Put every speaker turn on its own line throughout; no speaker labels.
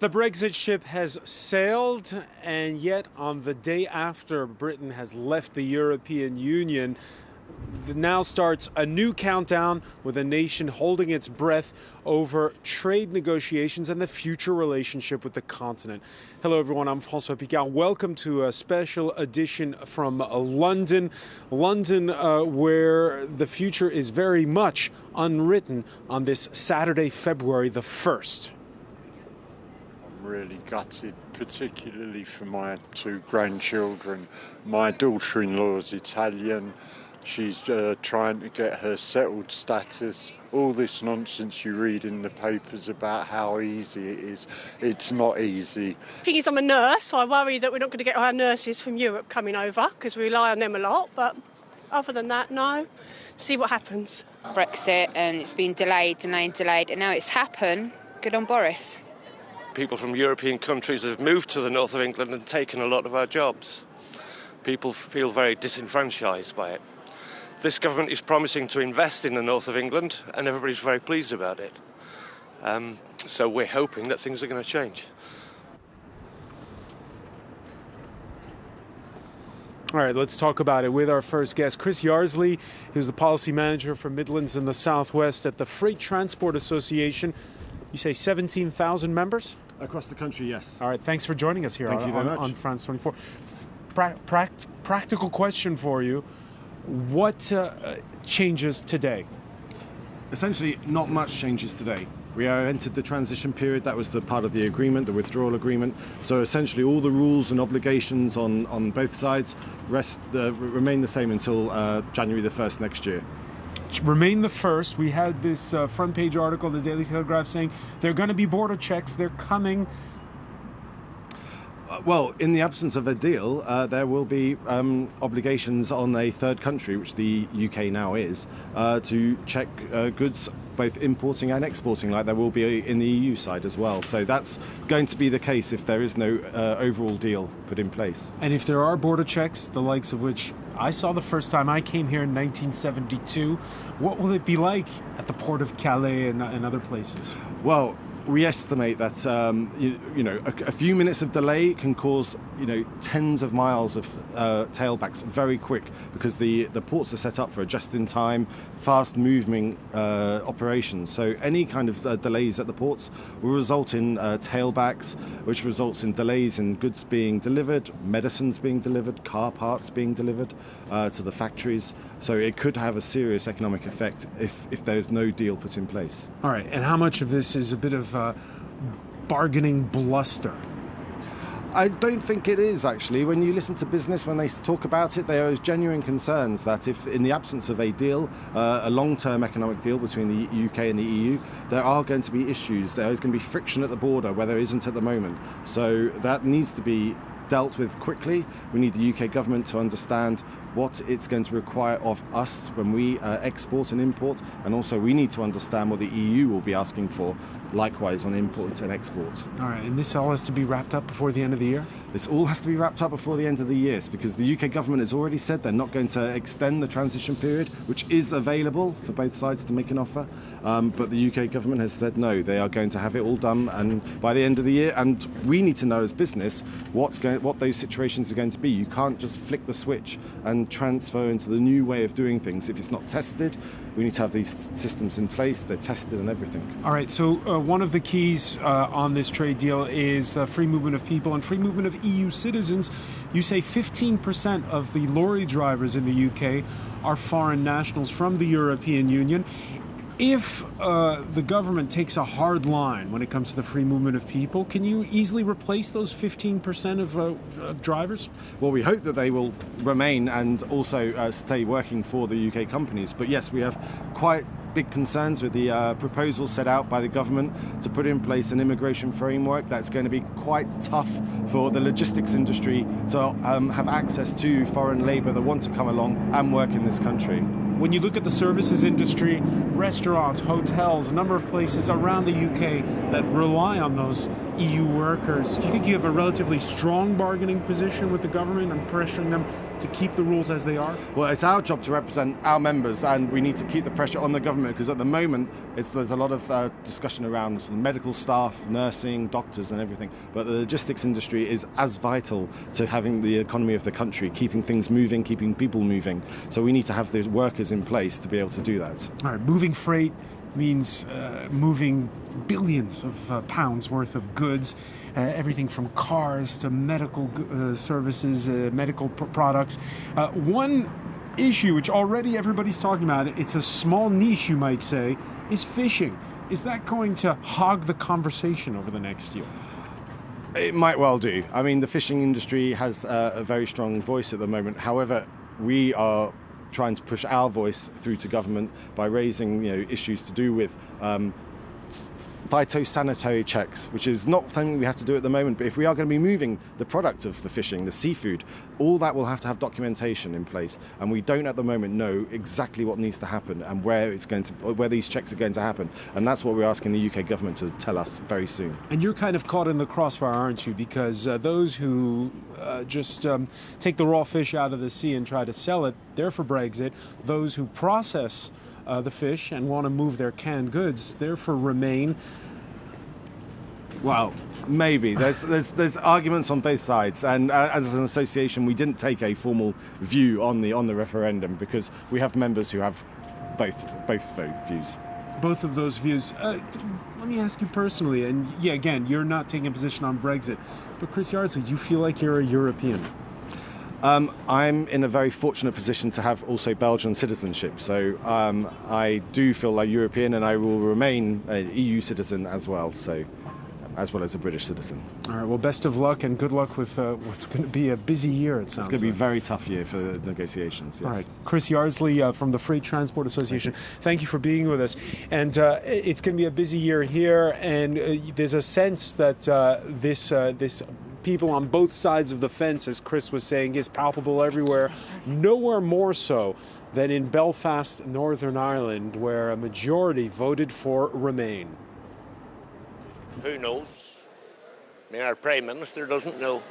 The Brexit ship has sailed, and yet on the day after Britain has left the European Union, now starts a new countdown with a nation holding its breath over trade negotiations and the future relationship with the continent. Hello everyone, I'm François Picard. Welcome to a special edition from London, where the future is very much unwritten on this Saturday, February the 1st.
I'm really gutted, particularly for my two grandchildren. My daughter-in-law is Italian. She's trying to get her settled status. All this nonsense you read in the papers about how easy it is, it's not easy.
The thing is, I'm a nurse, so I worry that we're not going to get our nurses from Europe coming over because we rely on them a lot. But other than that, no. See what happens.
Brexit, and it's been delayed, and now it's happened. Good on Boris.
People from European countries have moved to the north of England and taken a lot of our jobs. People feel very disenfranchised by it. This government is promising to invest in the north of England, and everybody's very pleased about it. So we're hoping that things are going to change.
All right, let's talk about it with our first guest, Chris Yarsley, who's the policy manager for Midlands and the Southwest at the Freight Transport Association. You say 17,000 members?
Across the country, yes.
All right, thanks for joining us here on France 24. Practical question for you. What changes today?
Essentially, not much changes today. We entered the transition period. That was the part of the agreement, the withdrawal agreement. So essentially all the rules and obligations on both sides remain the same until January the 1st next year.
Remain the 1st. We had this front page article in the Daily Telegraph saying there are going to be border checks. They're coming.
Well, in the absence of a deal, there will be obligations on a third country, which the UK now is, to check goods both importing and exporting, like there will be in the EU side as well. So that's going to be the case if there is no overall deal put in place.
And if there are border checks, the likes of which I saw the first time I came here in 1972, what will it be like at the port of Calais and other places?
Well, we estimate that a few minutes of delay can cause tens of miles of tailbacks very quick, because the ports are set up for a just-in-time, fast-moving operations. So any kind of delays at the ports will result in tailbacks, which results in delays in goods being delivered, medicines being delivered, car parts being delivered to the factories. So it could have a serious economic effect if there is no deal put in place.
All right, and how much of this is a bit of bargaining bluster?
I don't think it is, actually. When you listen to business, when they talk about it, there are genuine concerns that if, in the absence of a deal, a long-term economic deal between the UK and the EU, there are going to be issues. There is going to be friction at the border where there isn't at the moment. So that needs to be dealt with quickly. We need the UK government to understand what it's going to require of us when we export and import, and also we need to understand what the EU will be asking for, likewise on import and export.
All right, and this all has to be wrapped up before the end of the year?
This all has to be wrapped up before the end of the year, because the UK government has already said they're not going to extend the transition period, which is available for both sides to make an offer. But the UK government has said no, they are going to have it all done and by the end of the year. And we need to know as business what those situations are going to be. You can't just flick the switch and transfer into the new way of doing things if it's not tested. We need to have these systems in place. They're tested and everything.
All right, so one of the keys on this trade deal is free movement of people and free movement of EU citizens. You say 15% of the lorry drivers in the UK are foreign nationals from the European Union. If the government takes a hard line when it comes to the free movement of people, can you easily replace those 15% of drivers?
Well, we hope that they will remain and also stay working for the UK companies. But yes, we have quite big concerns with the proposals set out by the government to put in place an immigration framework that's going to be quite tough for the logistics industry to have access to foreign labour that want to come along and work in this country.
When you look at the services industry, restaurants, hotels, a number of places around the UK that rely on those EU workers, do you think you have a relatively strong bargaining position with the government and pressuring them to keep the rules as they are?
Well, it's our job to represent our members, and we need to keep the pressure on the government, because at the moment there's a lot of discussion around medical staff, nursing, doctors and everything. But the logistics industry is as vital to having the economy of the country, keeping things moving, keeping people moving. So we need to have the workers in place to be able to do that.
All right, moving freight means moving billions of pounds worth of goods, everything from cars to medical services, medical products. One issue which already everybody's talking about, it's a small niche you might say, is fishing. Is that going to hog the conversation over the next year?
It might well do. I mean, the fishing industry has a very strong voice at the moment. However, we are trying to push our voice through to government by raising issues to do with phytosanitary checks, which is not something we have to do at the moment. But if we are going to be moving the product of the fishing, the seafood, all that will have to have documentation in place, and we don't at the moment know exactly what needs to happen and where these checks are going to happen. And that's what we're asking the UK government to tell us very soon.
And you're kind of caught in the crossfire, aren't you? Because those who just take the raw fish out of the sea and try to sell it, they're for Brexit. Those who process the fish and want to move their canned goods, they're for Remain.
Well, maybe. There's arguments on both sides, and as an association, we didn't take a formal view on the referendum because we have members who have both views.
Both of those views. Let me ask you personally, and yeah, again, you're not taking a position on Brexit, but Chris Yardley, do you feel like you're a European?
I'm in a very fortunate position to have also Belgian citizenship, so I do feel like European, and I will remain an EU citizen as well, as well as a British citizen.
All right, well, best of luck and good luck with what's going to be a busy year, it sounds like.
It's going to be a very tough year for the negotiations, yes.
All right, Chris Yardley from the Freight Transport Association, thank you for being with us. And it's going to be a busy year here, and there's a sense that this people on both sides of the fence, as Chris was saying, is palpable everywhere, nowhere more so than in Belfast, Northern Ireland, where a majority voted for Remain.
Who knows? I mean, our Prime Minister doesn't know.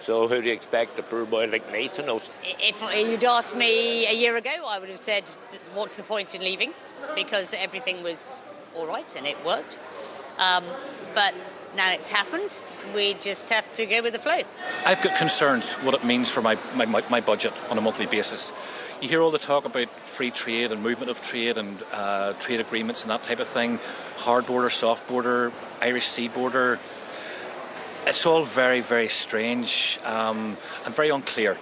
So who do you expect a poor boy like me to know?
If you'd asked me a year ago, I would have said, what's the point in leaving? Because everything was all right and it worked. But now it's happened. We just have to go with the flow.
I've got concerns what it means for my budget on a monthly basis. You hear all the talk about free trade and movement of trade and trade agreements and that type of thing. Hard border, soft border, Irish sea border. It's all very, very strange and very unclear.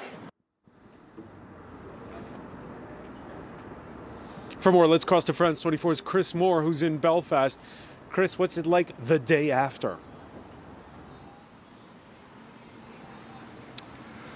For more, let's cross to France 24's Chris Moore, who's in Belfast. Chris, what's it like the day after?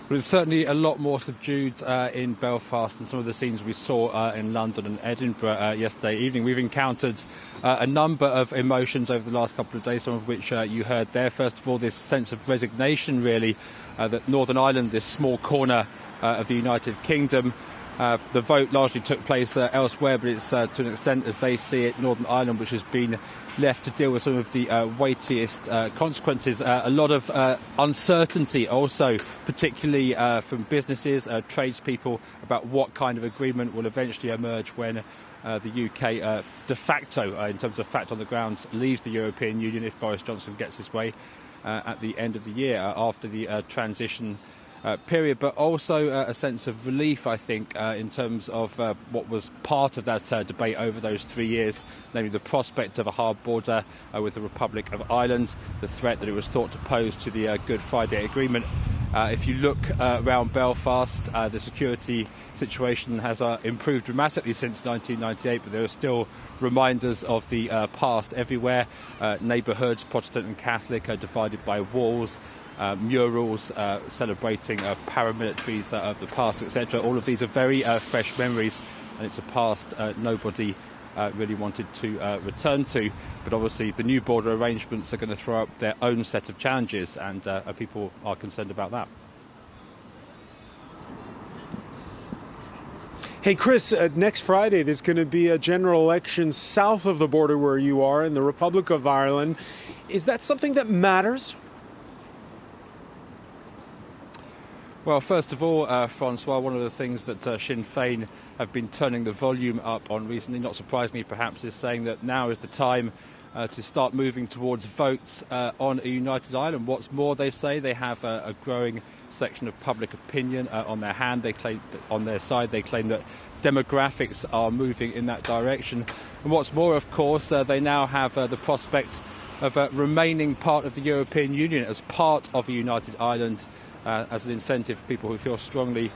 But it's certainly a lot more subdued in Belfast than some of the scenes we saw in London and Edinburgh yesterday evening. We've encountered a number of emotions over the last couple of days, some of which you heard there. First of all, this sense of resignation, really, that Northern Ireland, this small corner of the United Kingdom, the vote largely took place elsewhere, but it's to an extent, as they see it, Northern Ireland, which has been left to deal with some of the weightiest consequences. A lot of uncertainty also, particularly from businesses, tradespeople, about what kind of agreement will eventually emerge when the UK de facto, in terms of fact on the grounds, leaves the European Union if Boris Johnson gets his way at the end of the year after the transition period, but also a sense of relief, I think, in terms of what was part of that debate over those 3 years, namely the prospect of a hard border with the Republic of Ireland, the threat that it was thought to pose to the Good Friday Agreement. If you look around Belfast, the security situation has improved dramatically since 1998, but there are still reminders of the past everywhere. Neighbourhoods, Protestant and Catholic, are divided by walls. Murals celebrating paramilitaries of the past, etc. All of these are very fresh memories, and it's a past nobody really wanted to return to. But obviously the new border arrangements are going to throw up their own set of challenges, and people are concerned about that.
Hey, Chris, next Friday there's going to be a general election south of the border where you are in the Republic of Ireland. Is that something that matters?
Well, first of all, Francois, one of the things that Sinn Féin have been turning the volume up on recently, not surprisingly perhaps, is saying that now is the time to start moving towards votes on a united Ireland. What's more, they say they have a growing section of public opinion on their hand. They claim that on their side, they claim that demographics are moving in that direction. And what's more, of course, they now have the prospect of remaining part of the European Union as part of a united Ireland as an incentive for people who feel strongly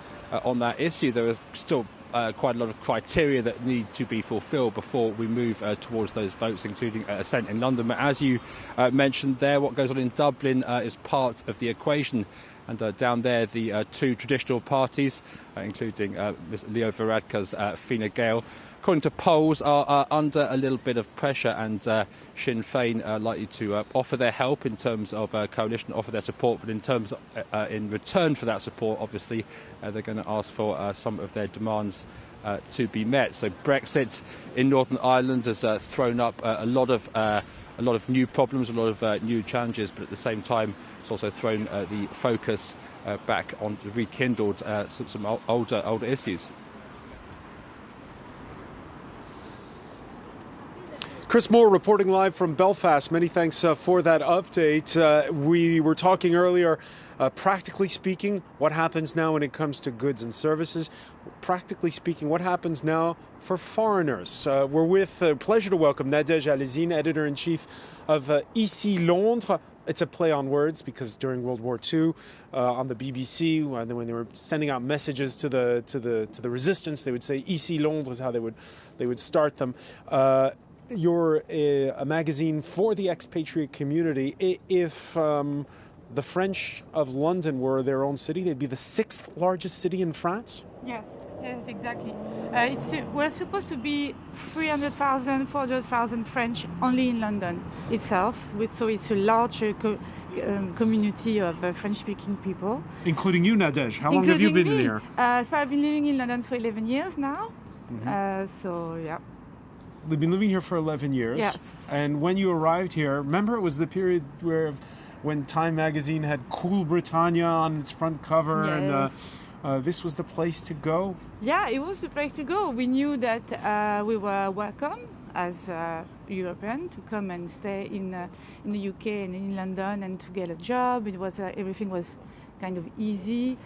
on that issue. There is still quite a lot of criteria that need to be fulfilled before we move towards those votes, including assent in London. But as you mentioned there, what goes on in Dublin is part of the equation. And down there, the two traditional parties, including Leo Varadkar's Fine Gael, according to polls, are under a little bit of pressure, and Sinn Féin are likely to offer their help in terms of coalition, offer their support, but in terms of, in return for that support, obviously, they're going to ask for some of their demands to be met. So Brexit in Northern Ireland has thrown up a lot of new problems, a lot of new challenges, but at the same time, it's also thrown the focus back on, rekindled some older issues.
Chris Moore reporting live from Belfast. Many thanks for that update. We were talking earlier, practically speaking, what happens now when it comes to goods and services. Practically speaking, what happens now for foreigners? We're with pleasure to welcome Nadège Alizine, editor-in-chief of Ici Londres. It's a play on words because during World War II, on the BBC, when they were sending out messages to the resistance, they would say Ici Londres is how they would start them. You're a magazine for the expatriate community. If the French of London were their own city, they'd be the 6th largest city in France?
Yes, exactly. We're supposed to be 300,000, 400,000 French only in London itself. So it's a large community of French-speaking people.
Including you, Nadège. How long have you been here?
So I've been living in London for 11 years now.
Mm-hmm.
So, yeah.
We've been living here for 11 years.
Yes.
And when you arrived here, remember it was the period when Time magazine had Cool Britannia on its front cover,
yes.
And this was the place to go?
Yeah, it was the place to go. We knew that we were welcome as European to come and stay in the UK and in London and to get a job. It was everything was kind of easy.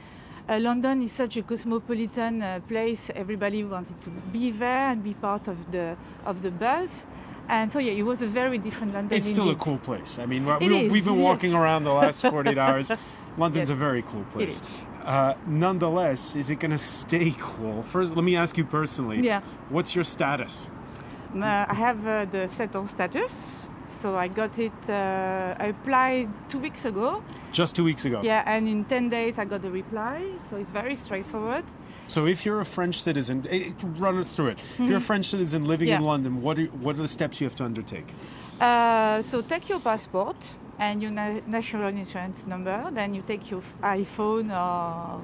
London is such a cosmopolitan place. Everybody wanted to be there and be part of the buzz. And so, yeah, it was a very different London.
It's still
indeed.
a cool place. I mean,
is,
we've been walking around the last 48 hours. London's
yes.
a very cool place. Nonetheless, is it going to stay cool? First, let me ask you personally.
Yeah.
What's your status?
I have the settled status. So I got it, I applied 2 weeks ago.
Just 2 weeks ago?
Yeah, and in 10 days I got the reply. So it's very straightforward.
So if you're a French citizen, run us through it. Mm-hmm. If you're a French citizen living in London, what are the steps you have to undertake?
So take your passport and your national insurance number. Then you take your iPhone or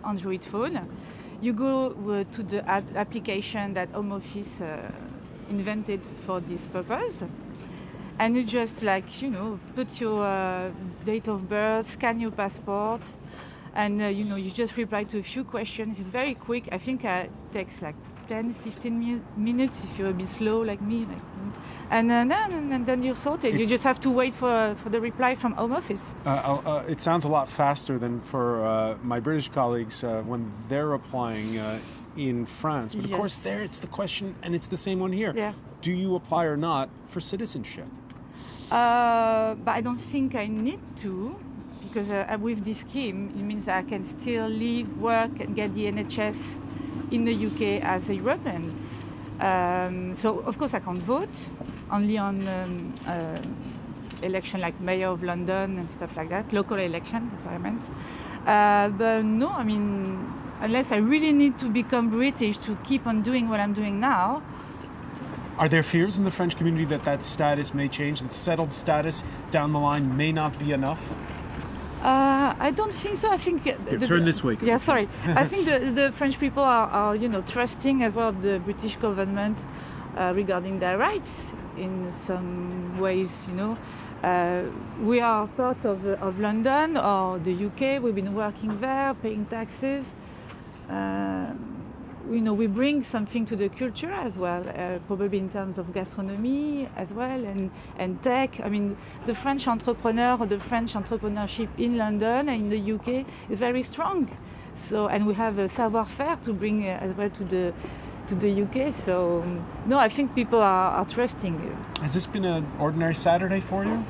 Android phone. You go to the application that Home Office invented for this purpose. And you just put your date of birth, scan your passport, and you just reply to a few questions. It's very quick. I think it takes like 10-15 minutes if you're a bit slow like me. And then you're sorted. You just have to wait for the reply from Home Office.
It sounds a lot faster than for my British colleagues when they're applying in France. But of course there it's the question, and it's the same one here.
Yeah.
Do you apply or not for citizenship?
But I don't think I need to, because with this scheme, it means I can still live, work, and get the NHS in the UK as a European. So, of course, I can't vote, only on election like Mayor of London and stuff like that, local election, that's what I meant. But no, I mean, unless I really need to become British to keep on doing what I'm doing now.
Are there fears in the French community that status may change, that settled status down the line may not be enough?
I don't think so. I think...
turn this way.
Yeah, sorry. I think the French people are trusting as well the British government regarding their rights in some ways, We are part of London or the UK. We've been working there, paying taxes. We bring something to the culture as well, probably in terms of gastronomy as well, and tech. I mean, the French entrepreneur or the French entrepreneurship in London and in the UK is very strong. So, and we have a savoir-faire to bring as well to the UK. So, no, I think people are trusting.
Has this been an ordinary Saturday for you?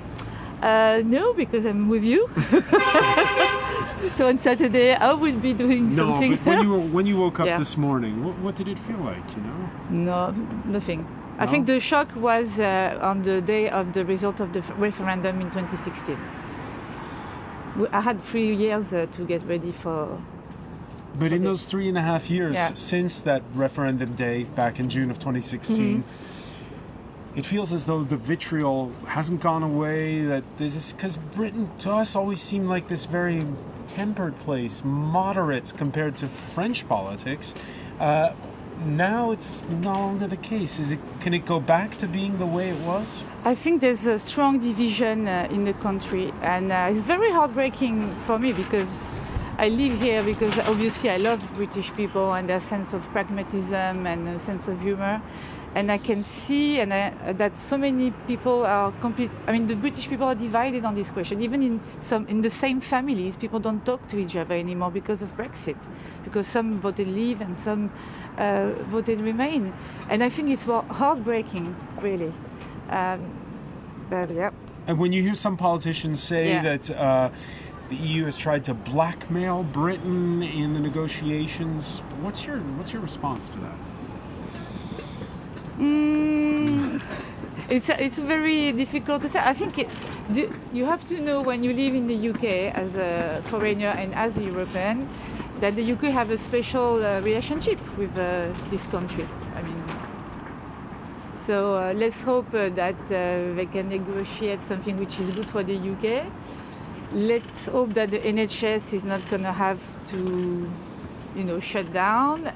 No, because I'm with you. So on Saturday I will be doing something.
No, but when you woke up this morning, what did it feel like?
No, nothing. No? I think the shock was on the day of the result of the referendum in 2016. I had 3 years to get ready for.
But in those 3.5 years since that referendum day back in June of 2016. It feels as though the vitriol hasn't gone away, that this is because Britain to us always seemed like this very tempered place, moderate compared to French politics. Now it's no longer the case. Can it go back to being the way it was?
I think there's a strong division in the country, and it's very heartbreaking for me because I live here because obviously I love British people and their sense of pragmatism and a sense of humor. And I can see that so many people are the British people are divided on this question. Even in the same families, people don't talk to each other anymore because of Brexit, because some voted Leave and some voted Remain. And I think it's heartbreaking, really. But yeah. And
when you hear some politicians say that the EU has tried to blackmail Britain in the negotiations, what's your response to that?
It's very difficult to say. I think you have to know when you live in the UK as a foreigner and as a European that the UK have a special relationship with this country. I mean, so let's hope that they can negotiate something which is good for the UK. Let's hope that the NHS is not going to have to, shut down.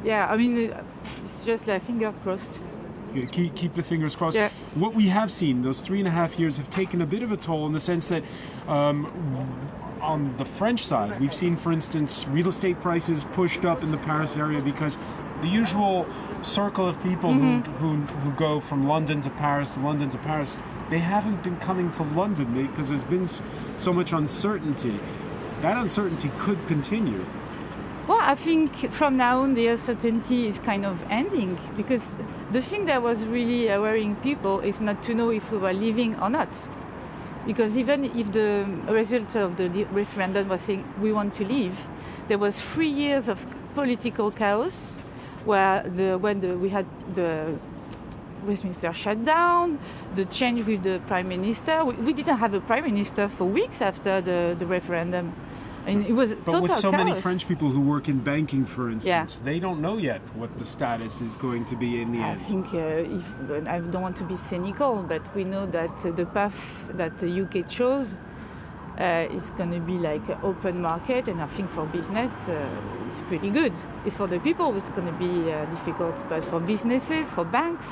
It's just like finger crossed.
Keep the fingers crossed.
Yeah.
What we have seen, those 3.5 years have taken a bit of a toll in the sense that on the French side, we've seen, for instance, real estate prices pushed up in the Paris area because the usual circle of people who go from London to Paris, they haven't been coming to London because there's been so much uncertainty. That uncertainty could continue.
Well, I think from now on the uncertainty is kind of ending because the thing that was really worrying people is not to know if we were leaving or not. Because even if the result of the referendum was saying we want to leave, there was 3 years of political chaos where we had the Westminster shut down, the change with the Prime Minister. We didn't have a Prime Minister for weeks after the referendum. And it was
but with so
chaos.
Many French people who work in banking, for instance, they don't know yet what the status is going to be in the end.
I think, I don't want to be cynical, but we know that the path that the UK chose is going to be like an open market, and I think for business it's pretty good. It's for the people it's going to be difficult, but for businesses, for banks,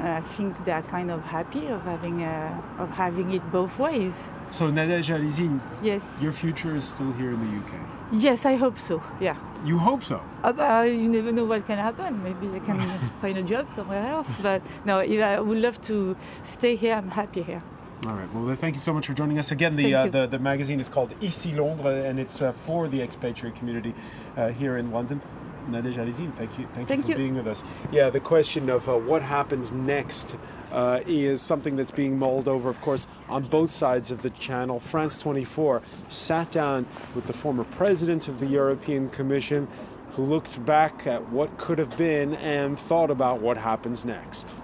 I think they are kind of happy of having it both ways.
So Nadège Alizine,
yes,
your future is still here in the UK.
Yes, I hope so. Yeah.
You hope so?
You never know what can happen. Maybe I can find a job somewhere else. But no, I would love to stay here. I'm happy here.
All right. Well, thank you so much for joining us again. The magazine is called Ici Londres, and it's for the expatriate community here in London. Nadège Alizine, thank you for being with us. Yeah, the question of what happens next is something that's being mulled over, of course, on both sides of the channel. France 24 sat down with the former president of the European Commission, who looked back at what could have been and thought about what happens next.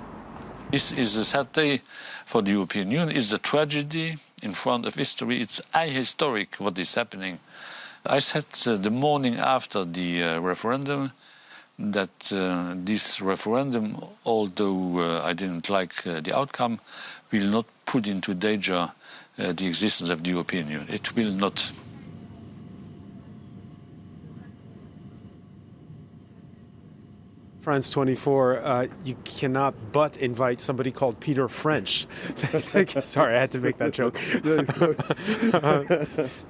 This is a sad day for the European Union. It's a tragedy in front of history. It's ahistoric what is happening. I said the morning after the referendum that this referendum, although I didn't like the outcome, will not put into danger the existence of the European Union. It will not.
France 24, you cannot but invite somebody called Peter French. Sorry, I had to make that joke.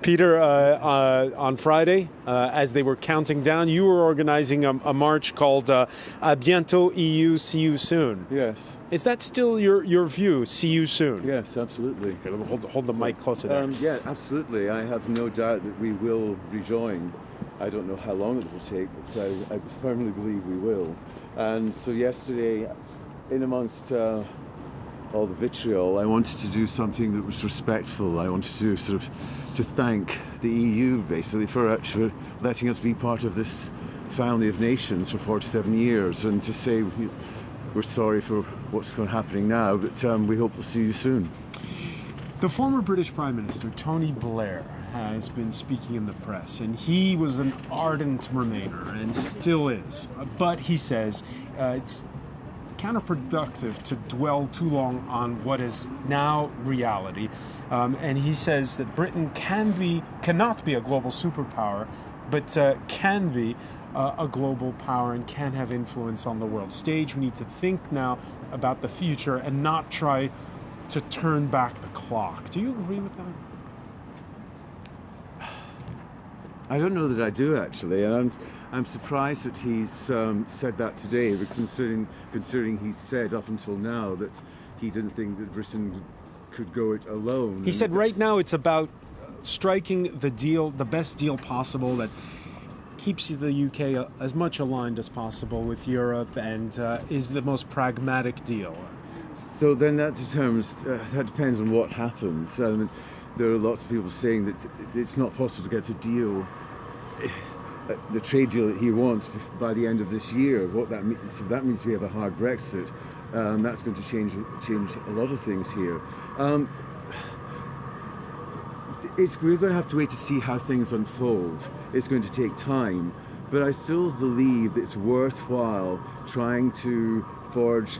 Peter, on Friday, as they were counting down, you were organizing a march called À bientôt EU, see you soon.
Yes.
Is that still your view, see you soon?
Yes, absolutely.
Okay, hold the mic closer there.
Yeah, absolutely. I have no doubt that we will rejoin. I don't know how long it will take, but I firmly believe we will. And so yesterday, in amongst all the vitriol, I wanted to do something that was respectful. I wanted to to thank the EU, basically, for letting us be part of this family of nations for 47 years, and to say we're sorry for what's happening now, but we hope we'll see you soon.
The former British Prime Minister, Tony Blair, has been speaking in the press, and he was an ardent Remainer and still is. But he says it's counterproductive to dwell too long on what is now reality. And he says that Britain cannot be a global superpower, but can be a global power and can have influence on the world stage. We need to think now about the future and not try to turn back the clock. Do you agree with that?
I don't know that I do, actually, and I'm surprised that he's said that today, but considering he said up until now that he didn't think that Britain could go it alone.
He said right now it's about striking the best deal possible that keeps the UK as much aligned as possible with Europe and is the most pragmatic deal.
So then that depends on what happens. There are lots of people saying that it's not possible to get a deal, the trade deal that he wants by the end of this year. What that means, so that means we have a hard Brexit. That's going to change a lot of things here. We're going to have to wait to see how things unfold. It's going to take time, but I still believe that it's worthwhile trying to forge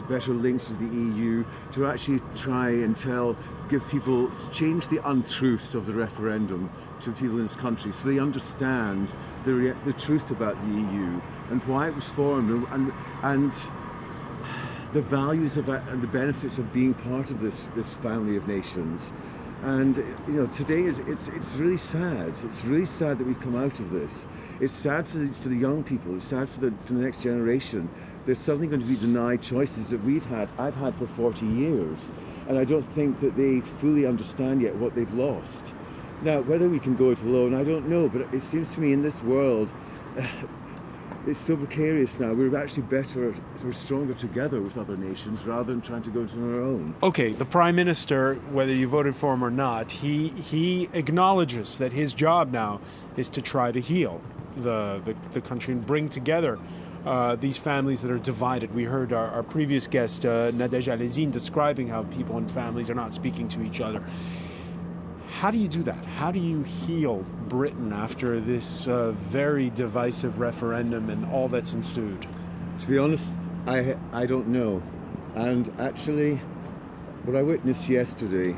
better links with the EU, to actually try and change the untruths of the referendum to people in this country, so they understand the truth about the EU and why it was formed and the values of it and the benefits of being part of this family of nations. And today it's really sad. It's really sad that we've come out of this. It's sad for the young people. It's sad for the next generation. They're suddenly going to be denied choices that I've had for 40 years, and I don't think that they fully understand yet what they've lost. Now, whether we can go it alone, I don't know, but it seems to me in this world, it's so precarious now. We're stronger together with other nations rather than trying to go it on our own.
Okay, the Prime Minister, whether you voted for him or not, he acknowledges that his job now is to try to heal the country and bring together these families that are divided. We heard our previous guest, Nadège Alezine, describing how people and families are not speaking to each other. How do you do that? How do you heal Britain after this very divisive referendum and all that's ensued?
To be honest, I don't know. And actually, what I witnessed yesterday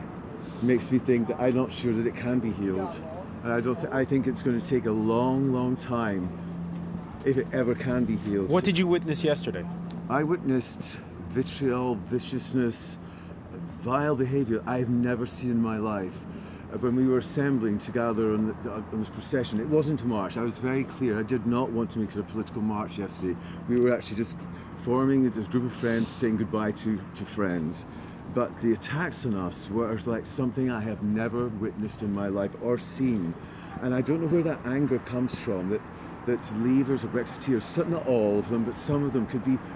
makes me think that I'm not sure that it can be healed. And I think it's going to take a long, long time if it ever can be healed.
What did you witness yesterday? I
witnessed vitriol, viciousness, vile behaviour I've never seen in my life. When we were assembling to gather on this procession, it wasn't a march. I was very clear. I did not want to make it a political march yesterday. We were actually just forming a group of friends, saying goodbye to friends. But the attacks on us were like something I have never witnessed in my life or seen. And I don't know where that anger comes from, that Leavers or Brexiteers, not all of them, but some of them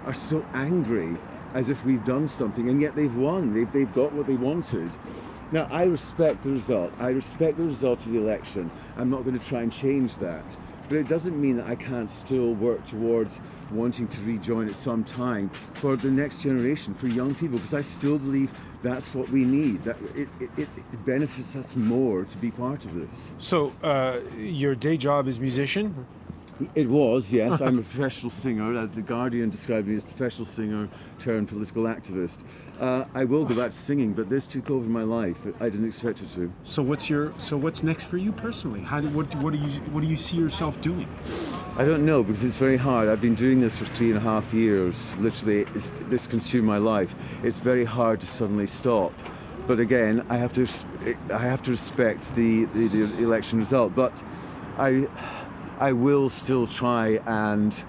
are so angry as if we've done something, and yet they've won. They've got what they wanted. Now, I respect the result. I respect the result of the election. I'm not going to try and change that. But it doesn't mean that I can't still work towards wanting to rejoin at some time for the next generation, for young people, because I still believe that's what we need. That it benefits us more to be part of this.
So, your day job is musician?
It was, yes. I'm a professional singer. The Guardian described me as professional singer turned political activist. I will go back to singing, but this took over my life. I didn't expect it to.
So what's next for you personally? What do you see yourself doing?
I don't know, because it's very hard. I've been doing this for 3.5 years. Literally, this consumed my life. It's very hard to suddenly stop. But again, I have to respect the election result. But I will still try and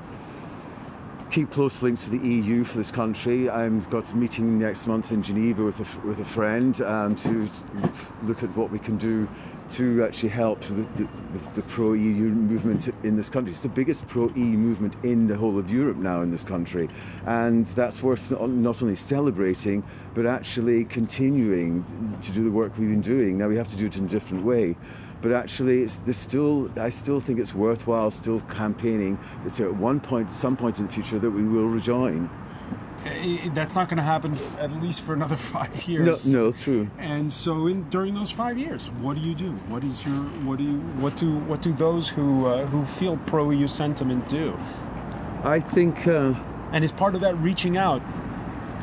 keep close links with the EU for this country. I've got a meeting next month in Geneva with a friend to look at what we can do to actually help the pro-EU movement in this country. It's the biggest pro-EU movement in the whole of Europe now in this country. And that's worth not only celebrating, but actually continuing to do the work we've been doing. Now we have to do it in a different way. But actually, I still think it's worthwhile still campaigning. It's at some point in the future, that we will rejoin.
That's not going to happen at least for another 5 years.
No, true.
And so, during those 5 years, what do you do? What do those who feel pro-EU sentiment do?
I think,
and is part of that reaching out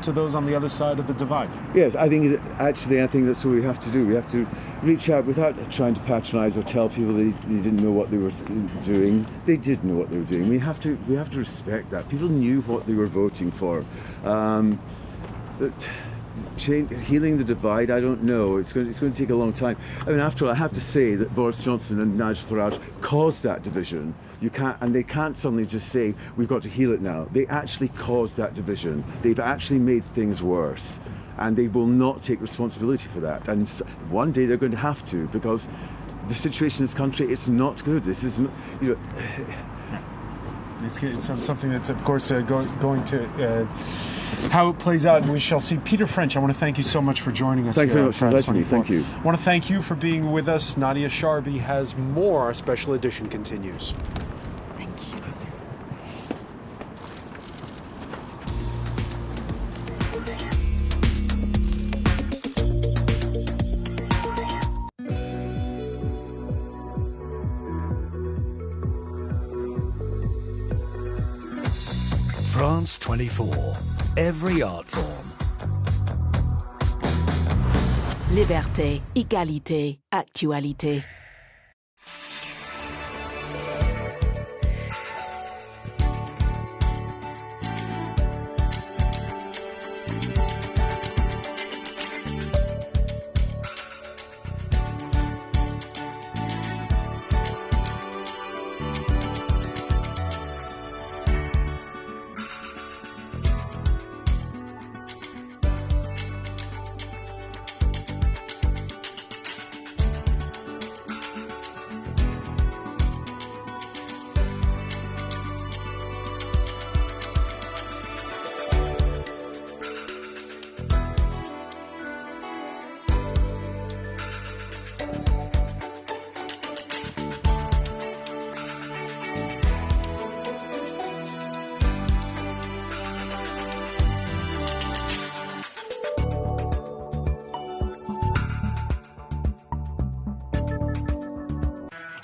to those on the other side of the divide?
Yes, I think that's what we have to do. We have to reach out without trying to patronise or tell people they didn't know what they were doing. They did know what they were doing. We have to respect that. People knew what they were voting for. Healing the divide, I don't know. It's going to take a long time. I mean, after all, I have to say that Boris Johnson and Nigel Farage caused that division. They can't suddenly just say, we've got to heal it now. They actually caused that division. They've actually made things worse. And they will not take responsibility for that. And one day they're going to have to, because the situation in this country, it's not good. This is,
It's something that's, of course, going to how it plays out, and we shall see. Peter French, I want to thank you so much for joining us.
Thanks
here
very much for inviting me. Thank you.
I want to thank you for being with us. Nadia Sharby has more. Our special edition continues.
Thank you.
France 24. Every art form.
Liberté, égalité, actualité.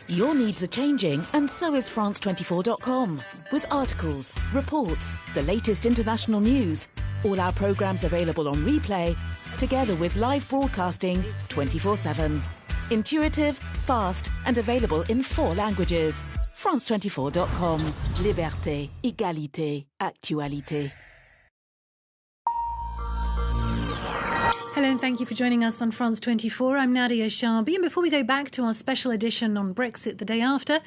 Your needs are changing, and so is France24.com. With articles, reports, the latest international news, all our programmes available on replay, together with live broadcasting 24/7. Intuitive, fast, and available in 4 languages. France24.com. Liberté, égalité, actualité.
Hello and thank you for joining us on France 24. I'm Nadia Sharby, and before we go back to our special edition on Brexit the day after,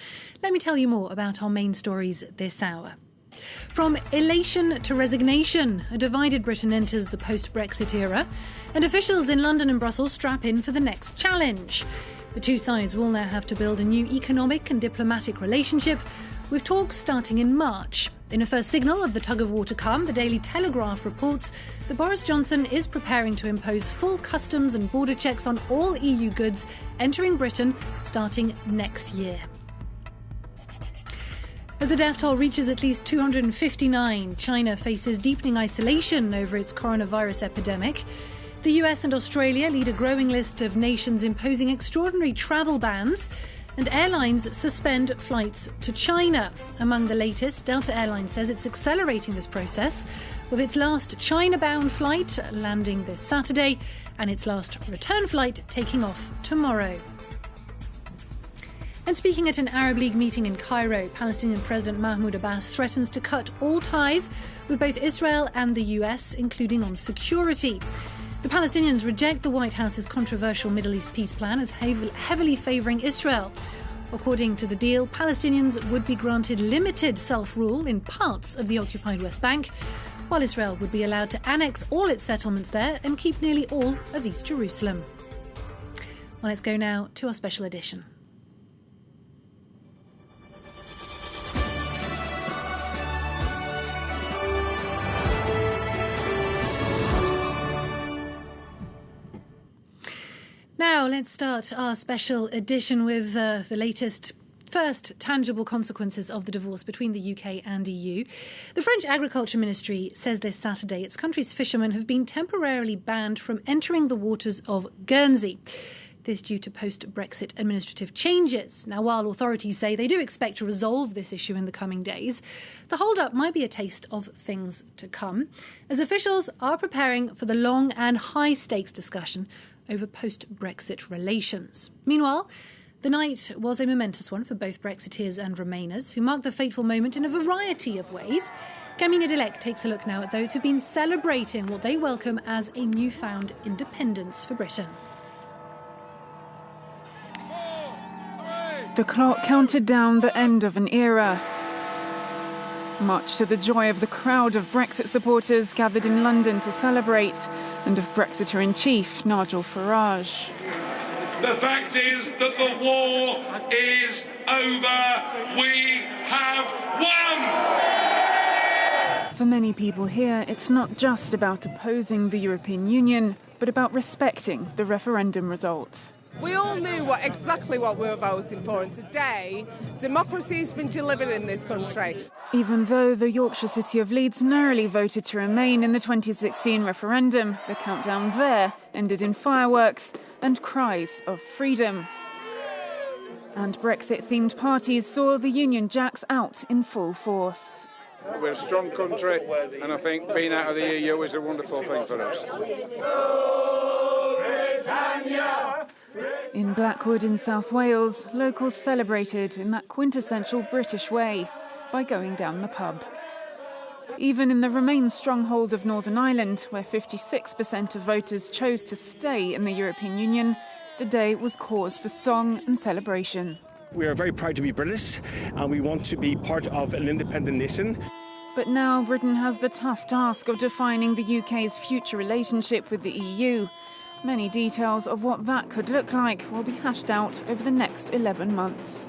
let me tell you more about our main stories this hour. From elation to resignation, a divided Britain enters the post-Brexit era, and officials in London and Brussels strap in for the next challenge. The two sides will now have to build a new economic and diplomatic relationship, with talks starting in March. In a first signal of the tug-of-war to come, the Daily Telegraph reports that Boris Johnson is preparing to impose full customs and border checks on all EU goods entering Britain starting next year. As the death toll reaches at least 259, China faces deepening isolation over its coronavirus epidemic. The US and Australia lead a growing list of nations imposing extraordinary travel bans, and airlines suspend flights to China. Among the latest, Delta Airlines says it's accelerating this process, with its last China-bound flight landing this Saturday and its last return flight taking off tomorrow. And speaking at an Arab League meeting in Cairo, Palestinian President Mahmoud Abbas threatens to cut all ties with both Israel and the US, including on security. The Palestinians reject the White House's controversial Middle East peace plan as heavily favouring Israel. According to the deal, Palestinians would be granted limited self-rule in parts of the occupied West Bank, while Israel would be allowed to annex all its settlements there and keep nearly all of East Jerusalem. Well, let's go now to our special edition. Now, let's start our special edition with the latest first tangible consequences of the divorce between the UK and EU. The French Agriculture Ministry says this Saturday its country's fishermen have been temporarily banned from entering the waters of Guernsey. This due to post-Brexit administrative changes. Now, while authorities say they do expect to resolve this issue in the coming days, the hold-up might be a taste of things to come, as officials are preparing for the long and high-stakes discussion over post-Brexit relations. Meanwhile, the night was a momentous one for both Brexiteers and Remainers, who marked the fateful moment in a variety of ways. Camina Delec takes a look now at those who've been celebrating what they welcome as a newfound independence for Britain.
The clock counted down the end of an era. Much to the joy of the crowd of Brexit supporters gathered in London to celebrate, and of Brexiter-in-Chief Nigel Farage.
The fact is that the war is over. We have won!
For many people here, it's not just about opposing the European Union, but about respecting the referendum result.
We all knew exactly what we were voting for, and today, democracy has been delivered in this country.
Even though the Yorkshire city of Leeds narrowly voted to remain in the 2016 referendum, the countdown there ended in fireworks and cries of freedom. And Brexit-themed parties saw the Union Jacks out in full force.
We're a strong country, and I think being out of the EU is a wonderful thing for us.
In Blackwood in South Wales, locals celebrated in that quintessential British way by going down the pub. Even in the Remain stronghold of Northern Ireland, where 56% of voters chose to stay in the European Union, the day was cause for song and celebration.
We are very proud to be British, and we want to be part of an independent nation.
But now Britain has the tough task of defining the UK's future relationship with the EU. Many details of what that could look like will be hashed out over the next 11 months.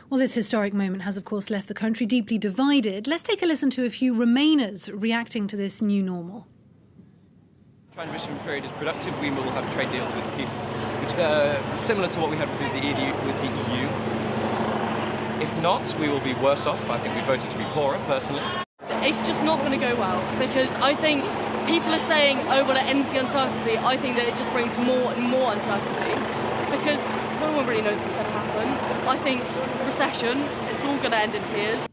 Well, this historic moment has, of course, left the country deeply divided. Let's take a listen to a few Remainers reacting to this new normal.
The transition period is productive. We will have trade deals with the people, which similar to what we had with the EU. If not, we will be worse off. I think we voted to be poorer, personally.
It's just not going to go well, because I think people are saying, oh, well, it ends the uncertainty. I think that it just brings more and more uncertainty, because no one really knows what's going to happen. I think recession, it's all going to end in tears.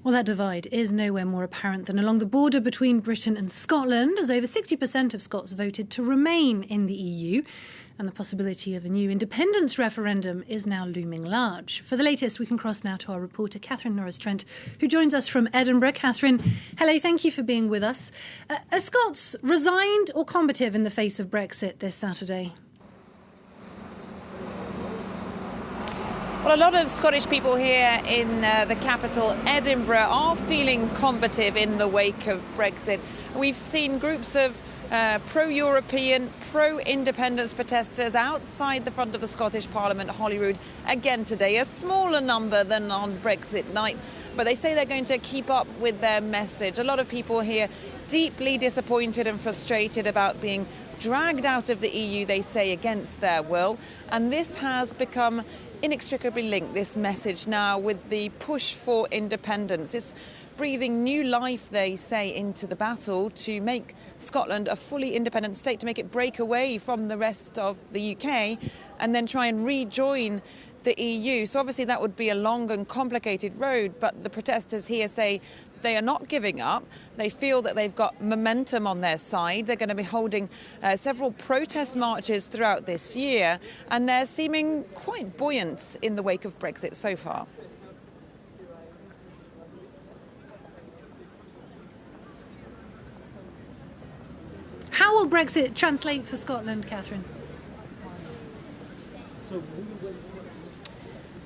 Well, that divide is nowhere more apparent than along the border between Britain and Scotland, as over 60% of Scots voted to remain in the EU, and the possibility of a new independence referendum is now looming large. For the latest, we can cross now to our reporter, Catherine Norris-Trent, who joins us from Edinburgh. Catherine, hello, thank you for being with us. Are Scots resigned or combative in the face of Brexit this Saturday?
Well, a lot of Scottish people here in the capital, Edinburgh, are feeling combative in the wake of Brexit. We've seen groups of pro-European, pro-independence protesters outside the front of the Scottish Parliament, Holyrood, again today, a smaller number than on Brexit night. But they say they're going to keep up with their message. A lot of people here deeply disappointed and frustrated about being dragged out of the EU, they say, against their will. And this has become inextricably linked, this message now, with the push for independence. It's breathing new life, they say, into the battle to make Scotland a fully independent state, to make it break away from the rest of the UK and then try and rejoin the EU. So obviously that would be a long and complicated road, but the protesters here say they are not giving up. They feel that they've got momentum on their side. They're going to be holding several protest marches throughout this year, and they're seeming quite buoyant in the wake of Brexit so far.
How will Brexit translate for Scotland, Catherine?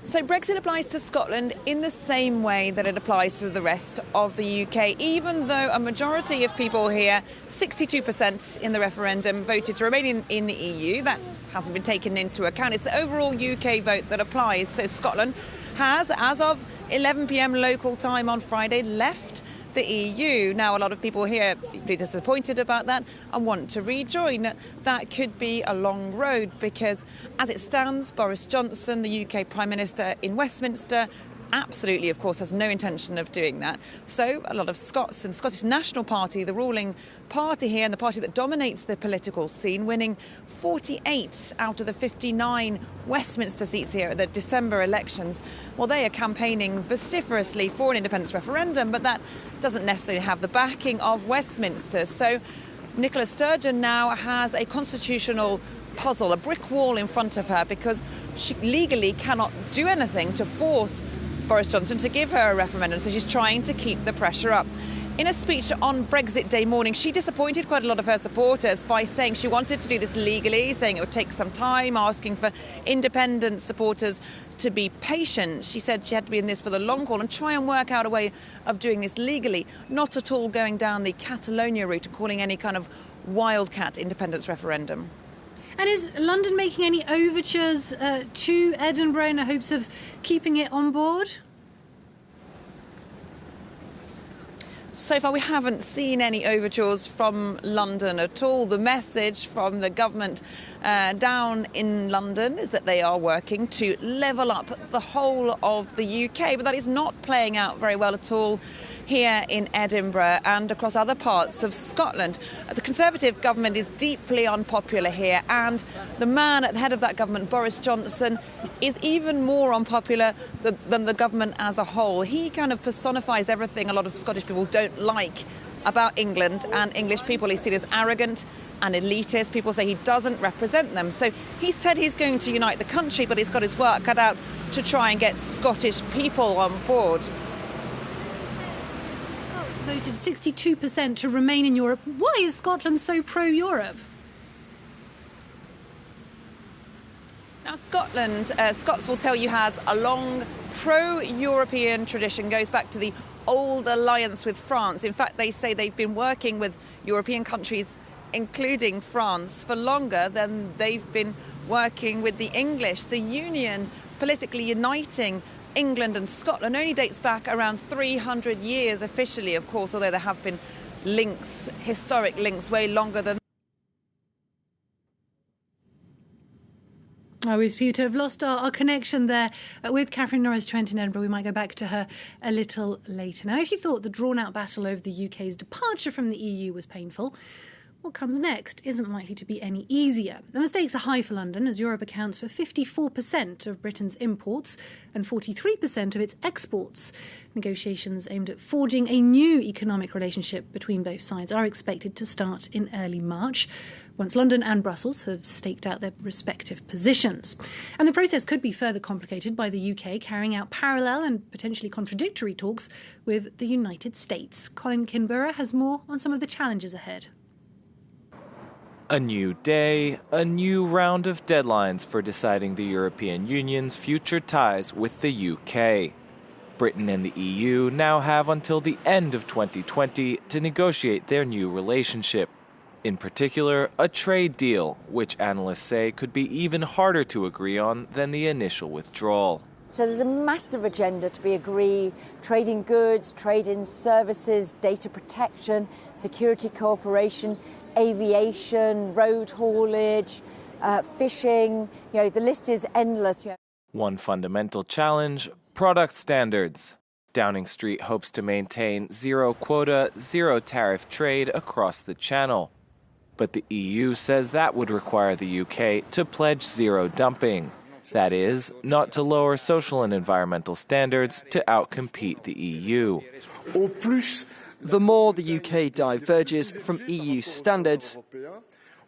So Brexit applies to Scotland in the same way that it applies to the rest of the UK, even though a majority of people here, 62% in the referendum, voted to remain in the EU. That hasn't been taken into account. It's the overall UK vote that applies. So Scotland has, as of 11 p.m. local time on Friday, left the EU. Now, a lot of people here are disappointed about that and want to rejoin. That could be a long road because, as it stands, Boris Johnson, the UK Prime Minister in Westminster, absolutely, of course, has no intention of doing that. So a lot of Scots and Scottish National Party, the ruling party here and the party that dominates the political scene, winning 48 out of the 59 Westminster seats here at the December elections. Well, they are campaigning vociferously for an independence referendum, but that doesn't necessarily have the backing of Westminster. So Nicola Sturgeon now has a constitutional puzzle, a brick wall in front of her, because she legally cannot do anything to force Boris Johnson to give her a referendum, so she's trying to keep the pressure up. In a speech on Brexit Day morning, she disappointed quite a lot of her supporters by saying she wanted to do this legally, saying it would take some time, asking for independent supporters to be patient. She said she had to be in this for the long haul and try and work out a way of doing this legally, not at all going down the Catalonia route and calling any kind of wildcat independence referendum.
And is London making any overtures to Edinburgh in the hopes of keeping it on board?
So far, we haven't seen any overtures from London at all. The message from the government down in London is that they are working to level up the whole of the UK, but that is not playing out very well at all here in Edinburgh and across other parts of Scotland. The Conservative government is deeply unpopular here, and the man at the head of that government, Boris Johnson, is even more unpopular than the government as a whole. He kind of personifies everything a lot of Scottish people don't like about England and English people. He's seen as arrogant and elitist. People say he doesn't represent them. So he said he's going to unite the country, but he's got his work cut out to try and get Scottish people on board.
Voted 62% to remain in Europe. Why is Scotland so pro-Europe?
Now, Scots will tell you, has a long pro-European tradition, goes back to the old alliance with France. In fact, they say they've been working with European countries, including France, for longer than they've been working with the English. The union politically uniting England and Scotland only dates back around 300 years officially, of course, although there have been links, historic links, way longer than.
We appear to have lost our connection there with Catherine Norris-Trent in Edinburgh. We might go back to her a little later. Now, if you thought the drawn-out battle over the UK's departure from the EU was painful, what comes next isn't likely to be any easier. The stakes are high for London, as Europe accounts for 54% of Britain's imports and 43% of its exports. Negotiations aimed at forging a new economic relationship between both sides are expected to start in early March, once London and Brussels have staked out their respective positions. And the process could be further complicated by the UK carrying out parallel and potentially contradictory talks with the United States. Colin Kinborough has more on some of the challenges ahead.
A new day, a new round of deadlines for deciding the European Union's future ties with the UK. Britain and the EU now have until the end of 2020 to negotiate their new relationship. In particular, a trade deal, which analysts say could be even harder to agree on than the initial withdrawal.
So there's a massive agenda to be agreed: trade in goods, trade in services, data protection, security cooperation, aviation, road haulage, fishing. You know, the list is endless.
One fundamental challenge: product standards. Downing Street hopes to maintain zero quota, zero tariff trade across the channel. But the EU says that would require the UK to pledge zero dumping. That is, not to lower social and environmental standards to outcompete the EU.
The more the UK diverges from EU standards,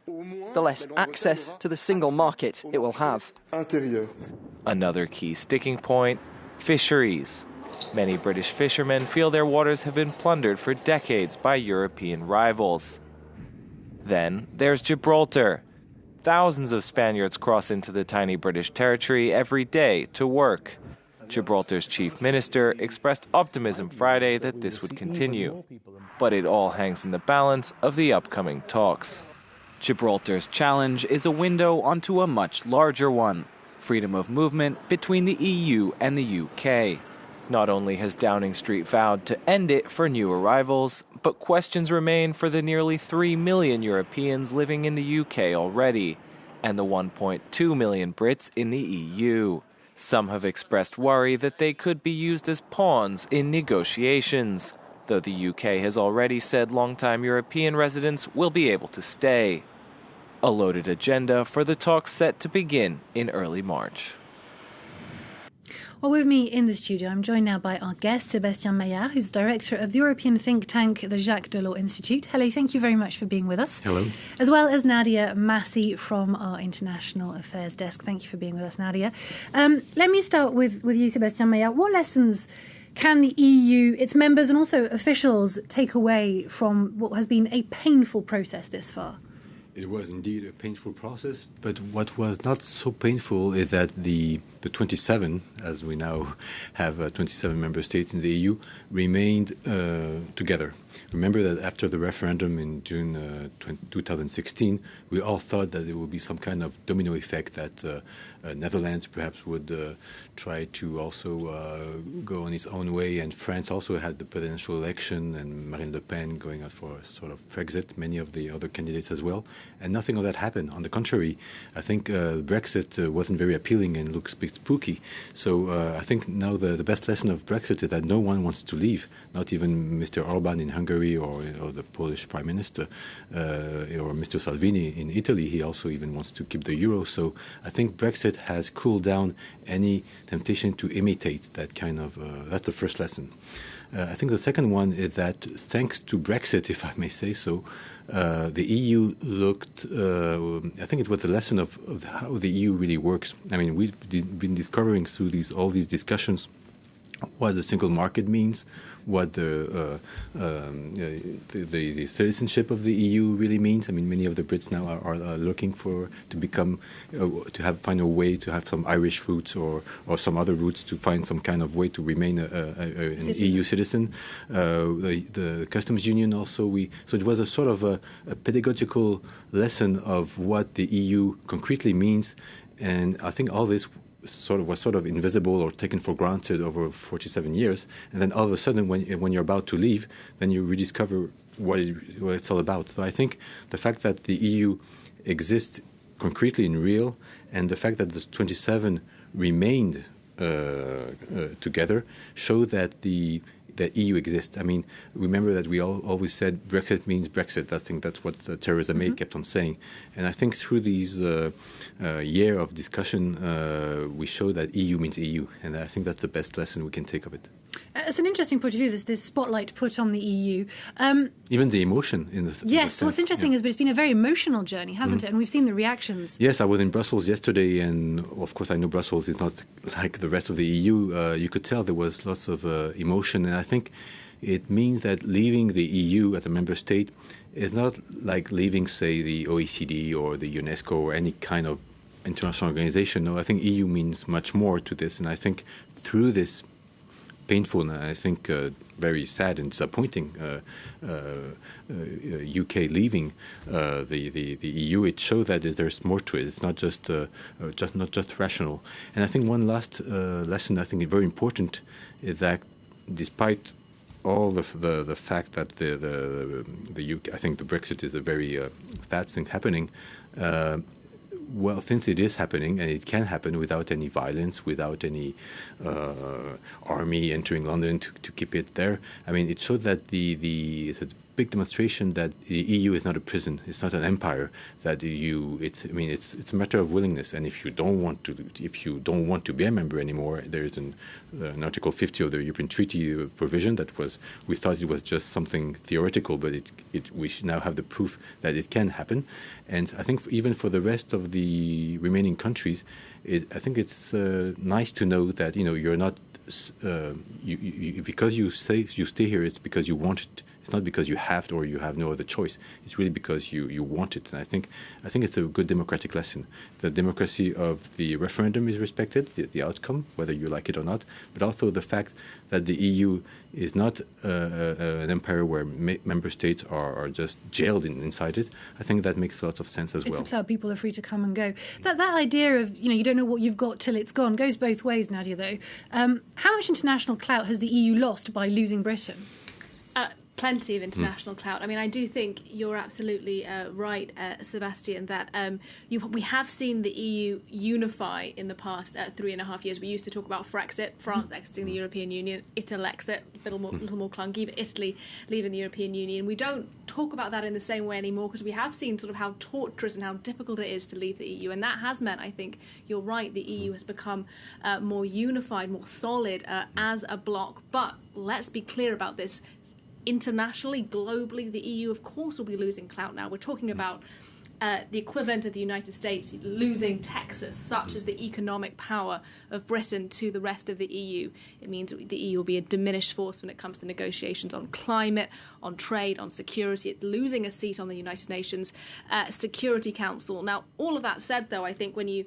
the less access to the single market it will have.
Another key sticking point, fisheries. Many British fishermen feel their waters have been plundered for decades by European rivals. Then there's Gibraltar. Thousands of Spaniards cross into the tiny British territory every day to work. Gibraltar's chief minister expressed optimism Friday that this would continue. But it all hangs in the balance of the upcoming talks. Gibraltar's challenge is a window onto a much larger one: freedom of movement between the EU and the UK. Not only has Downing Street vowed to end it for new arrivals, but questions remain for the nearly 3 million Europeans living in the UK already, and the 1.2 million Brits in the EU. Some have expressed worry that they could be used as pawns in negotiations, though the UK has already said long-time European residents will be able to stay. A loaded agenda for the talks set to begin in early March.
Well, with me in the studio, I'm joined now by our guest, Sébastien Maillard, who's director of the European think tank, the Jacques Delors Institute. Hello, thank you very much for being with us.
Hello.
As well as Nadia Massey from our International Affairs Desk. Thank you for being with us, Nadia. Let me start with you, Sébastien Maillard. What lessons can the EU, its members and also officials take away from what has been a painful process this far?
It was indeed a painful process, but what was not so painful is that the 27, as we now have 27 member states in the EU, remained together. Remember that after the referendum in June 2016, we all thought that there would be some kind of domino effect, that Netherlands perhaps would try to also go on its own way, and France also had the presidential election, and Marine Le Pen going out for a sort of Brexit, many of the other candidates as well, and nothing of that happened. On the contrary, I think Brexit wasn't very appealing and looks a bit spooky. So I think now the best lesson of Brexit is that no one wants to leave, not even Mr. Orban in Hungary or the Polish Prime Minister or Mr. Salvini in Italy. He also even wants to keep the euro. So I think Brexit has cooled down any temptation to imitate that kind of, that's the first lesson. I think the second one is that thanks to Brexit, if I may say so, the EU looked, I think it was a lesson of how the EU really works. I mean, we've been discovering through all these discussions what the single market means, what the citizenship of the EU really means. I mean, many of the Brits now are looking to become, find a way to have some Irish roots or some other roots to find some kind of way to remain an EU citizen. The customs union also, so it was a sort of a pedagogical lesson of what the EU concretely means, and I think all this was sort of invisible or taken for granted over 47 years, and then all of a sudden, when you're about to leave, then you rediscover what it's all about. So I think the fact that the EU exists concretely and real, and the fact that the 27 remained together, show that the EU exists. I mean, remember that we always said Brexit means Brexit. I think that's what Theresa May kept on saying. And I think through these year of discussion, we show that EU means EU. And I think that's the best lesson we can take of it.
It's an interesting point of view, this spotlight put on the EU.
Even the emotion in the
Yes, what's interesting is but it's been a very emotional journey, hasn't it? And we've seen the reactions.
Yes, I was in Brussels yesterday, and of course I know Brussels is not like the rest of the EU. You could tell there was lots of emotion, and I think it means that leaving the EU as a member state is not like leaving, say, the OECD or the UNESCO or any kind of international organization. No, I think EU means much more to this, and I think through this painful and I think very sad and disappointing UK leaving the EU, it showed that there's more to it. It's not just rational. And I think one last lesson I think is very important is that despite all the fact that the UK, I think the Brexit is a very sad thing happening. Well, since it is happening, and it can happen without any violence, without any army entering London to keep it there, I mean, it showed that the big demonstration that the EU is not a prison, it's not an empire. That it's a matter of willingness. And if you don't want to be a member anymore, there is an Article 50 of the European Treaty provision we thought it was just something theoretical, but we should now have the proof that it can happen. And I think even for the rest of the remaining countries, I think it's nice to know that you're not because you stay here. It's because you want it. It's not because you have to or you have no other choice. It's really because you want it. And I think it's a good democratic lesson. The democracy of the referendum is respected, the outcome, whether you like it or not, but also the fact that the EU is not an empire where member states are just jailed inside it. I think that makes lots of sense as well.
It's a club. People are free to come and go. That idea of, you don't know what you've got till it's gone goes both ways, Nadia, though. How much international clout has the EU lost by losing Britain?
Plenty of international clout. I mean, I do think you're absolutely right, Sebastian, that we have seen the EU unify in the past 3.5 years. We used to talk about Frexit, France exiting the European Union, Italy exit, a little more clunky, but Italy leaving the European Union. We don't talk about that in the same way anymore because we have seen sort of how torturous and how difficult it is to leave the EU, and that has meant, I think, you're right, the EU has become more unified, more solid as a bloc. But let's be clear about this. Internationally, globally, the EU, of course, will be losing clout now. We're talking about the equivalent of the United States losing Texas, such as the economic power of Britain to the rest of the EU. It means the EU will be a diminished force when it comes to negotiations on climate, on trade, on security. It's losing a seat on the United Nations Security Council. Now, all of that said, though, I think when you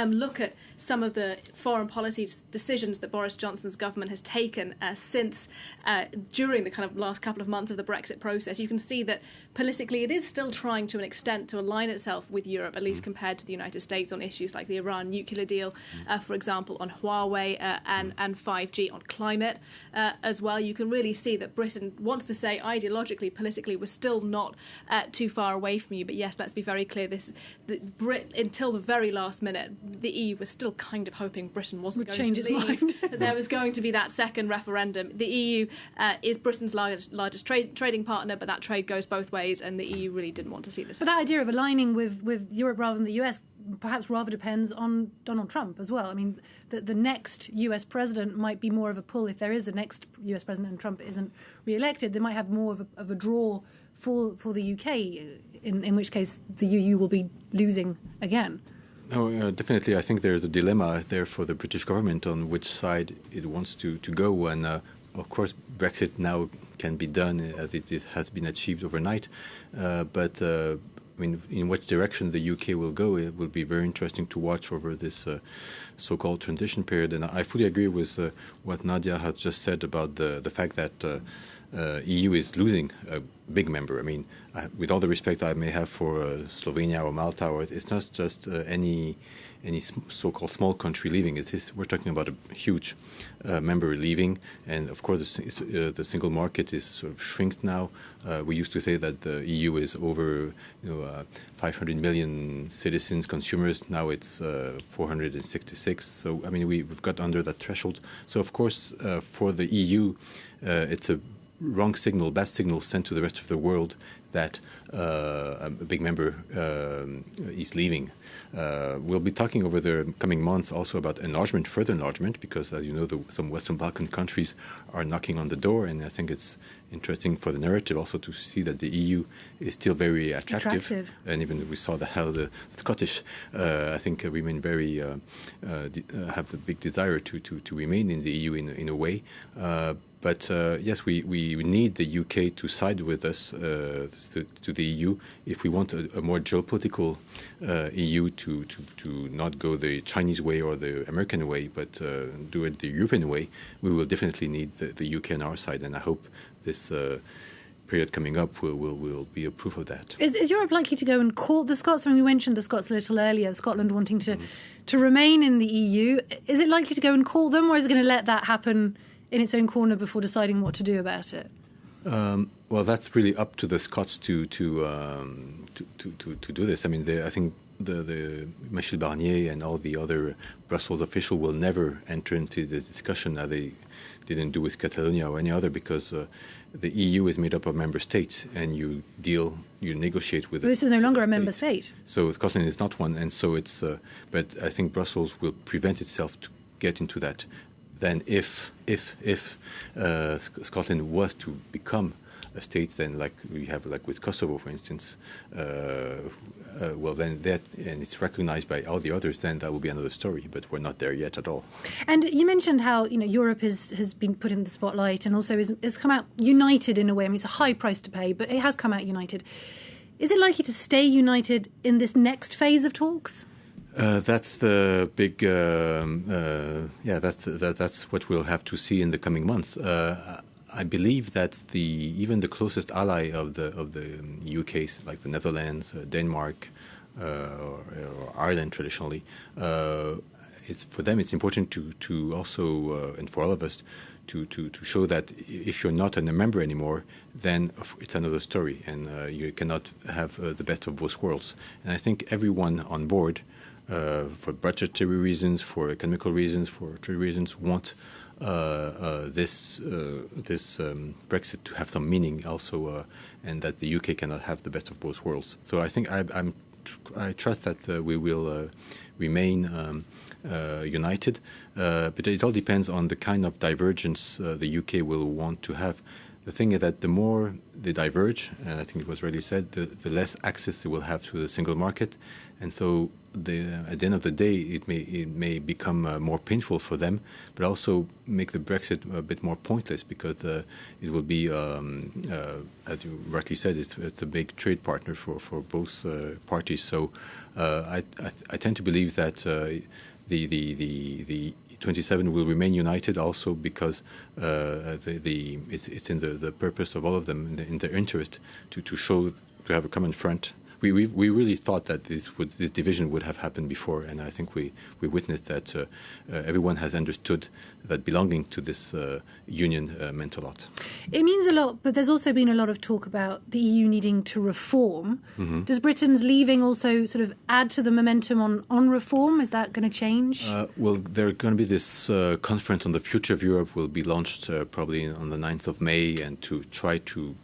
look at some of the foreign policy decisions that Boris Johnson's government has taken since during the kind of last couple of months of the Brexit process, you can see that politically it is still trying to an extent to align itself with Europe, at least compared to the United States, on issues like the Iran nuclear deal, for example, on Huawei and 5G, on climate as well. You can really see that Britain wants to say ideologically, politically, we're still not too far away from you. But yes, let's be very clear, until the very last minute, the EU was still kind of hoping Britain wasn't going to leave. That there was going to be that second referendum. The EU is Britain's largest trading partner, but that trade goes both ways, and the EU really didn't want to see this.
But that idea of aligning with Europe rather than the US perhaps rather depends on Donald Trump as well. I mean, the next US president might be more of a pull if there is a next US president and Trump isn't re-elected. They might have more of a draw for the UK, in which case the EU will be losing again.
No, definitely. I think there's a dilemma there for the British government on which side it wants to go. And, of course, Brexit now can be done as it has been achieved overnight. But in which direction the UK will go, it will be very interesting to watch over this so-called transition period. And I fully agree with what Nadia has just said about the fact that EU is losing a big member. I mean, with all the respect I may have for Slovenia or Malta, it's not just any so-called small country leaving. We're talking about a huge member leaving, and of course the single market is sort of shrinked now. We used to say that the EU is over 500 million citizens, consumers. Now it's 466. So I mean we've got under that threshold. So of course for the EU, it's a wrong signal, bad signal sent to the rest of the world that a big member is leaving. We'll be talking over the coming months also about further enlargement, because, as you know, some Western Balkan countries are knocking on the door, and I think it's interesting for the narrative also to see that the EU is still very attractive. And even we saw how the Scottish, I think, remain very have the big desire to remain in the EU in a way. But yes, we need the UK to side with us to the EU if we want a more geopolitical EU to not go the Chinese way or the American way, but do it the European way. We will definitely need the UK on our side, and I hope this period coming up will be a proof of that.
Is Europe likely to go and court the Scots? I mean, we mentioned the Scots a little earlier, Scotland wanting to remain in the EU. Is it likely to go and court them, or is it going to let that happen in its own corner before deciding what to do about it?
Well, that's really up to the Scots to do this. I mean, I think the Michel Barnier and all the other Brussels officials will never enter into this discussion as they didn't do with Catalonia or any other, because the EU is made up of member states, and you negotiate with.
This is no longer a member state.
So Scotland is not one, and so it's. But I think Brussels will prevent itself to get into that. Then, if Scotland was to become a state, then like we have, like with Kosovo, for instance, well, then that, and it's recognized by all the others, then that will be another story. But we're not there yet at all.
And you mentioned how Europe has been put in the spotlight and also has come out united in a way. I mean, it's a high price to pay, but it has come out united. Is it likely to stay united in this next phase of talks?
That's the big, that's what we'll have to see in the coming months. I believe that even the closest ally of the UK's, like the Netherlands, Denmark, or Ireland traditionally, for them it's important to also, and for all of us, to show that if you're not a member anymore, then it's another story, and you cannot have the best of both worlds. And I think everyone on board, for budgetary reasons, for economical reasons, for trade reasons, want this Brexit to have some meaning also, and that the UK cannot have the best of both worlds. So I think I trust that we will remain united, but it all depends on the kind of divergence the UK will want to have. The thing is that the more they diverge, and I think it was already said, the less access they will have to the single market, and so at the end of the day, it may become more painful for them, but also make the Brexit a bit more pointless, because it will be, as you rightly said, it's a big trade partner for both parties. So I tend to believe that the 27 will remain united, also because it's in the purpose of all of them, in their interest, to have a common front. We really thought that this division would have happened before, and I think we witnessed that everyone has understood that belonging to this union meant a lot.
It means a lot, but there's also been a lot of talk about the EU needing to reform. Mm-hmm. Does Britain's leaving also sort of add to the momentum on reform? Is that going to change?
Well, there's going to be this conference on the future of Europe will be launched probably on the 9th of May, and to try to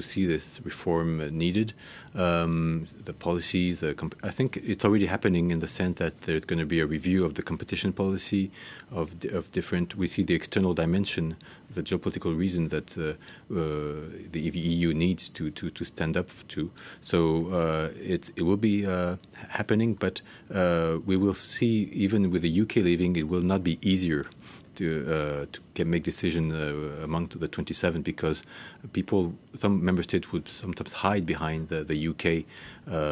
see this reform needed. The policies, I think it's already happening in the sense that there's going to be a review of the competition policy of different. We see the external dimension, the geopolitical reason that the EU needs to stand up to. So it will be happening, but we will see, even with the UK leaving, it will not be easier to make decisions among the 27, because some member states would sometimes hide behind the UK,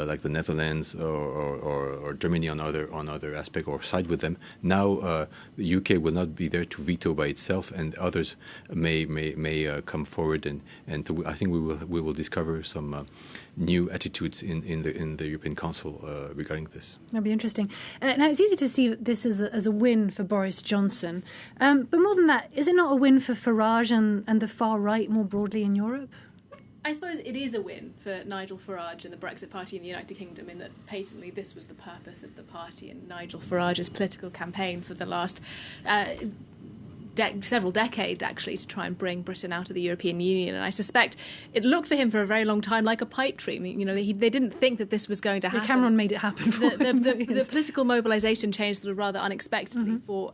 like the Netherlands or Germany on other aspect, or side with them. Now the UK will not be there to veto by itself, and others may come forward, and so I think we will discover some new attitudes in the European Council regarding this.
That'll be interesting. Now, it's easy to see this as a win for Boris Johnson, but more than that, is it not a win for Farage and the far right more broadly in Europe?
I suppose it is a win for Nigel Farage and the Brexit Party in the United Kingdom, in that patently this was the purpose of the party and Nigel Farage's political campaign for the last several decades, actually, to try and bring Britain out of the European Union. And I suspect it looked for him for a very long time like a pipe dream. They didn't think that this was going to happen.
Cameron made it happen for him.
The political mobilisation changed sort of rather unexpectedly for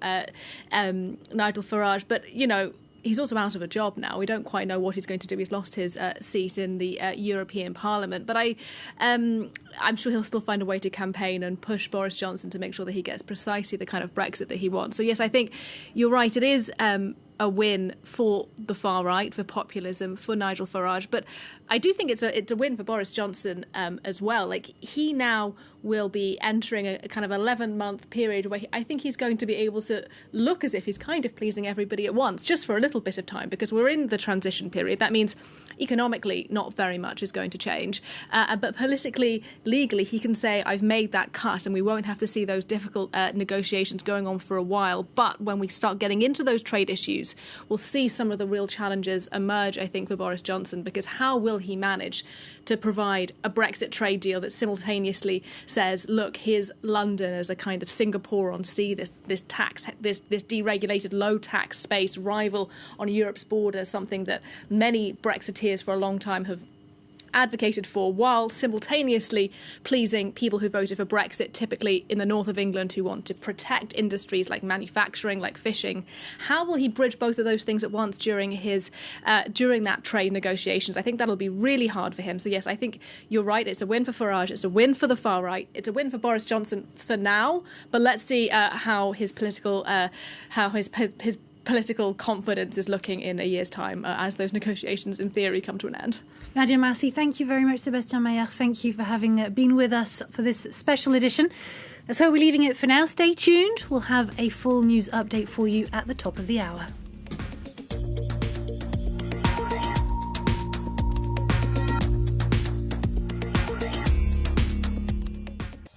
Nigel Farage. But, he's also out of a job now. We don't quite know what he's going to do. He's lost his seat in the European Parliament. But I'm sure he'll still find a way to campaign and push Boris Johnson to make sure that he gets precisely the kind of Brexit that he wants. So, yes, I think you're right. It is a win for the far right, for populism, for Nigel Farage. But I do think it's a win for Boris Johnson as well. Like, he now will be entering a kind of 11-month period where I think he's going to be able to look as if he's kind of pleasing everybody at once, just for a little bit of time, because we're in the transition period. That means economically not very much is going to change. But politically, legally, he can say, I've made that cut, and we won't have to see those difficult negotiations going on for a while. But when we start getting into those trade issues, we'll see some of the real challenges emerge, I think, for Boris Johnson, because how will he manage to provide a Brexit trade deal that simultaneously says, look, here's London as a kind of Singapore on sea, this deregulated low tax space, rival on Europe's border, something that many Brexiteers for a long time have advocated for, while simultaneously pleasing people who voted for Brexit, typically in the north of England, who want to protect industries like manufacturing, like fishing. How will he bridge both of those things at once during that trade negotiations? I think that'll be really hard for him. So yes, I think you're right. It's a win for Farage. It's a win for the far right. It's a win for Boris Johnson for now. But let's see how his political confidence is looking in a year's time as those negotiations, in theory, come to an end.
Nadia Massi, thank you very much. Sébastien Maillard, thank you for having been with us for this special edition. So we're leaving it for now. Stay tuned. We'll have a full news update for you at the top of the hour.